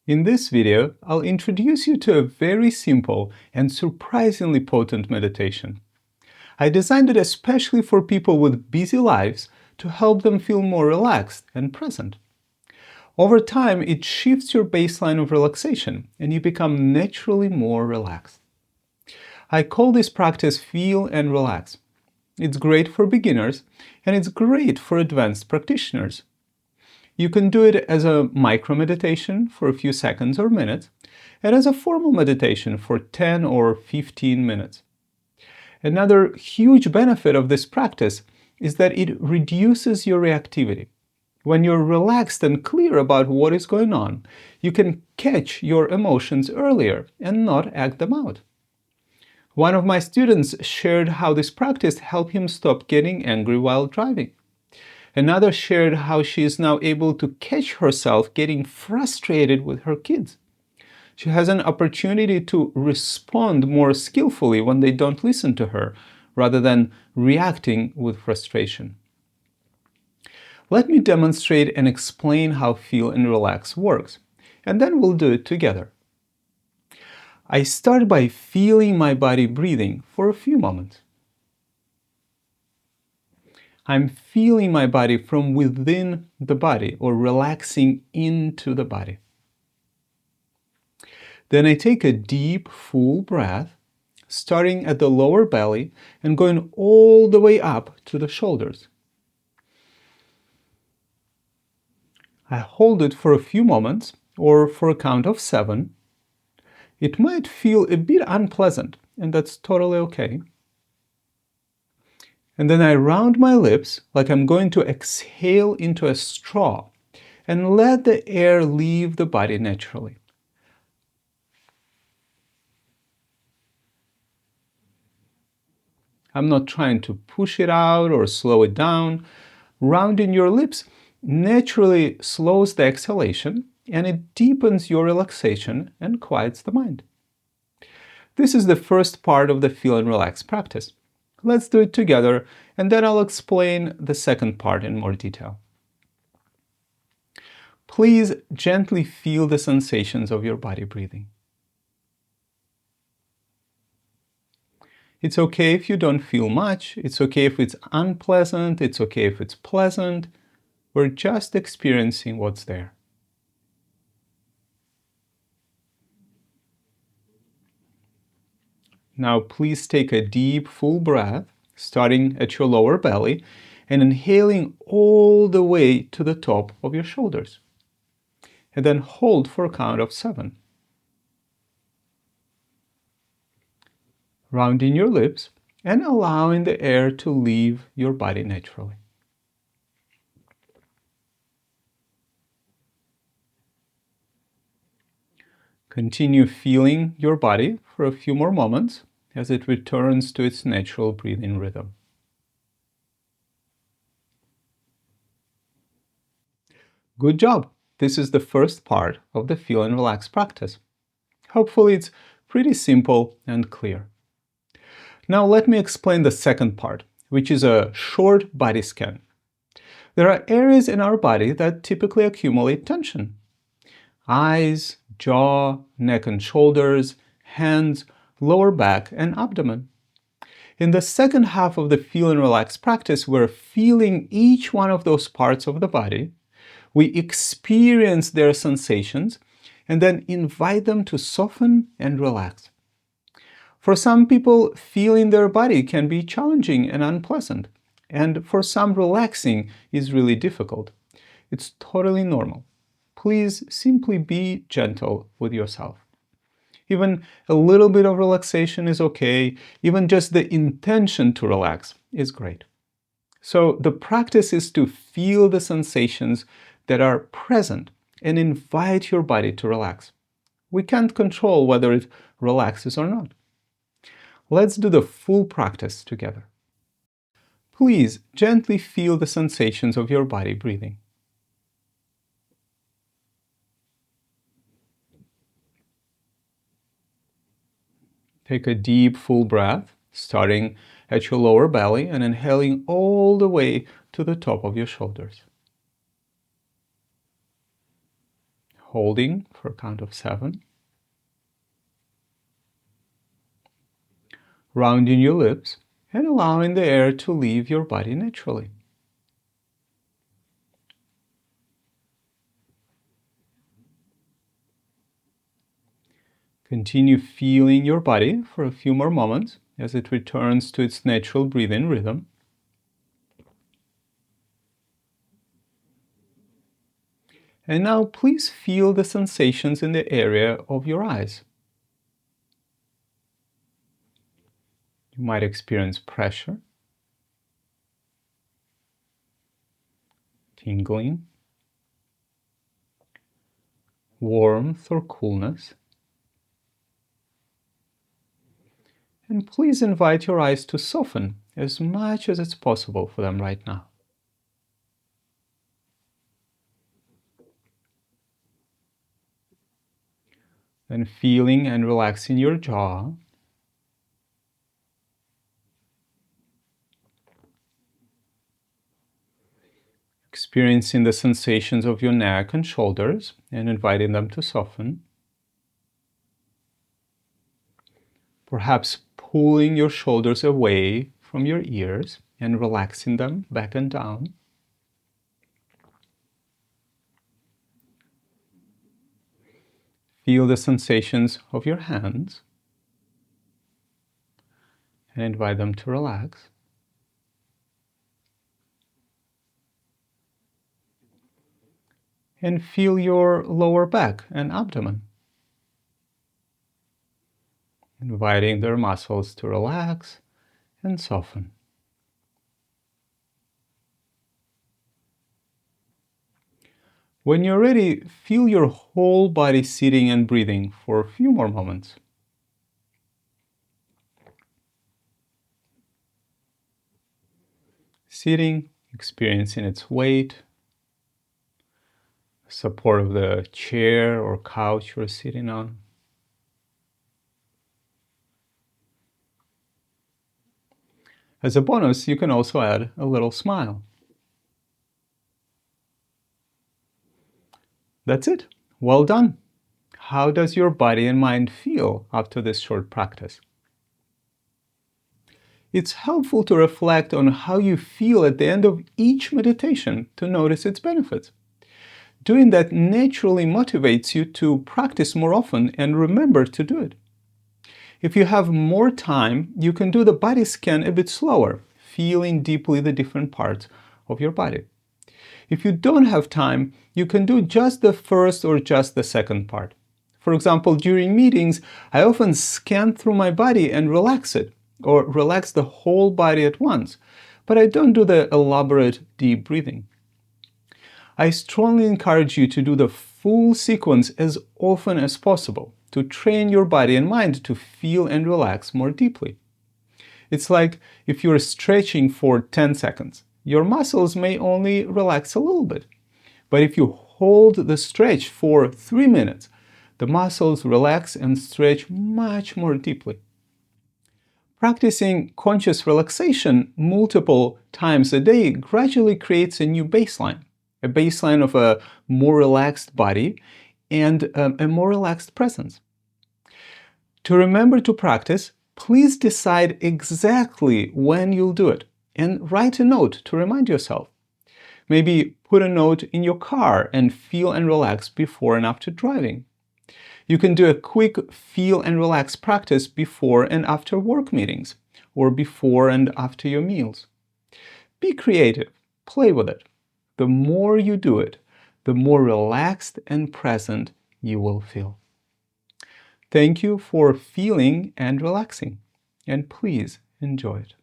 In this video, I'll introduce you to a very simple and surprisingly potent meditation. I designed it especially for people with busy lives to help them feel more relaxed and present. Over time, it shifts your baseline of relaxation and you become naturally more relaxed. I call this practice Feel and Relax. It's great for beginners and it's great for advanced practitioners. You can do it as a micro meditation for a few seconds or minutes, and as a formal meditation for 10 or 15 minutes. Another huge benefit of this practice is that it reduces your reactivity. When you're relaxed and clear about what is going on, you can catch your emotions earlier and not act them out. One of my students shared how this practice helped him stop getting angry while driving. Another shared how she is now able to catch herself getting frustrated with her kids. She has an opportunity to respond more skillfully when they don't listen to her, rather than reacting with frustration. Let me demonstrate and explain how Feel and Relax works, and then we'll do it together. I start by feeling my body breathing for a few moments. I'm feeling my body from within the body, or relaxing into the body. Then I take a deep, full breath, starting at the lower belly and going all the way up to the shoulders. I hold it for a few moments, or for a count of 7. It might feel a bit unpleasant, and that's totally okay. And then I round my lips like I'm going to exhale into a straw and let the air leave the body naturally. I'm not trying to push it out or slow it down. Rounding your lips naturally slows the exhalation and it deepens your relaxation and quiets the mind. This is the first part of the Feel and Relax practice. Let's do it together, and then I'll explain the second part in more detail. Please gently feel the sensations of your body breathing. It's okay if you don't feel much. It's okay if it's unpleasant. It's okay if it's pleasant. We're just experiencing what's there. Now, please take a deep, full breath, starting at your lower belly and inhaling all the way to the top of your shoulders. And then hold for a count of 7. Rounding your lips and allowing the air to leave your body naturally. Continue feeling your body for a few more moments as it returns to its natural breathing rhythm. Good job! This is the first part of the Feel and Relax practice. Hopefully it's pretty simple and clear. Now let me explain the second part, which is a short body scan. There are areas in our body that typically accumulate tension. Eyes, jaw, neck and shoulders, hands, lower back, and abdomen. In the second half of the Feel and Relax practice, we're feeling each one of those parts of the body. We experience their sensations and then invite them to soften and relax. For some people, feeling their body can be challenging and unpleasant, and for some, relaxing is really difficult. It's totally normal. Please simply be gentle with yourself. Even a little bit of relaxation is okay. Even just the intention to relax is great. So the practice is to feel the sensations that are present and invite your body to relax. We can't control whether it relaxes or not. Let's do the full practice together. Please gently feel the sensations of your body breathing. Take a deep, full breath, starting at your lower belly and inhaling all the way to the top of your shoulders. holding for a count of 7, rounding your lips and allowing the air to leave your body naturally. Continue feeling your body for a few more moments as it returns to its natural breathing rhythm. And now please feel the sensations in the area of your eyes. You might experience pressure, tingling, warmth or coolness. And please invite your eyes to soften as much as it's possible for them right now. Then feeling and relaxing your jaw. Experiencing the sensations of your neck and shoulders and inviting them to soften. Perhaps pulling your shoulders away from your ears and relaxing them back and down. Feel the sensations of your hands and invite them to relax. And feel your lower back and abdomen, inviting their muscles to relax and soften. When you're ready, feel your whole body sitting and breathing for a few more moments. Sitting, experiencing its weight, support of the chair or couch you're sitting on. As a bonus, you can also add a little smile. That's it. Well done. How does your body and mind feel after this short practice? It's helpful to reflect on how you feel at the end of each meditation to notice its benefits. Doing that naturally motivates you to practice more often and remember to do it. If you have more time, you can do the body scan a bit slower, feeling deeply the different parts of your body. If you don't have time, you can do just the first or just the second part. For example, during meetings, I often scan through my body and relax it, or relax the whole body at once, but I don't do the elaborate deep breathing. I strongly encourage you to do the full sequence as often as possible to train your body and mind to feel and relax more deeply. It's like if you're stretching for 10 seconds, your muscles may only relax a little bit. But if you hold the stretch for 3 minutes, the muscles relax and stretch much more deeply. Practicing conscious relaxation multiple times a day gradually creates a new baseline, a baseline of a more relaxed body and a more relaxed presence. To remember to practice, please decide exactly when you'll do it and write a note to remind yourself. Maybe put a note in your car and feel and relax before and after driving. You can do a quick feel and relax practice before and after work meetings, or before and after your meals. Be creative, play with it. The more you do it, the more relaxed and present you will feel. Thank you for feeling and relaxing, and please enjoy it.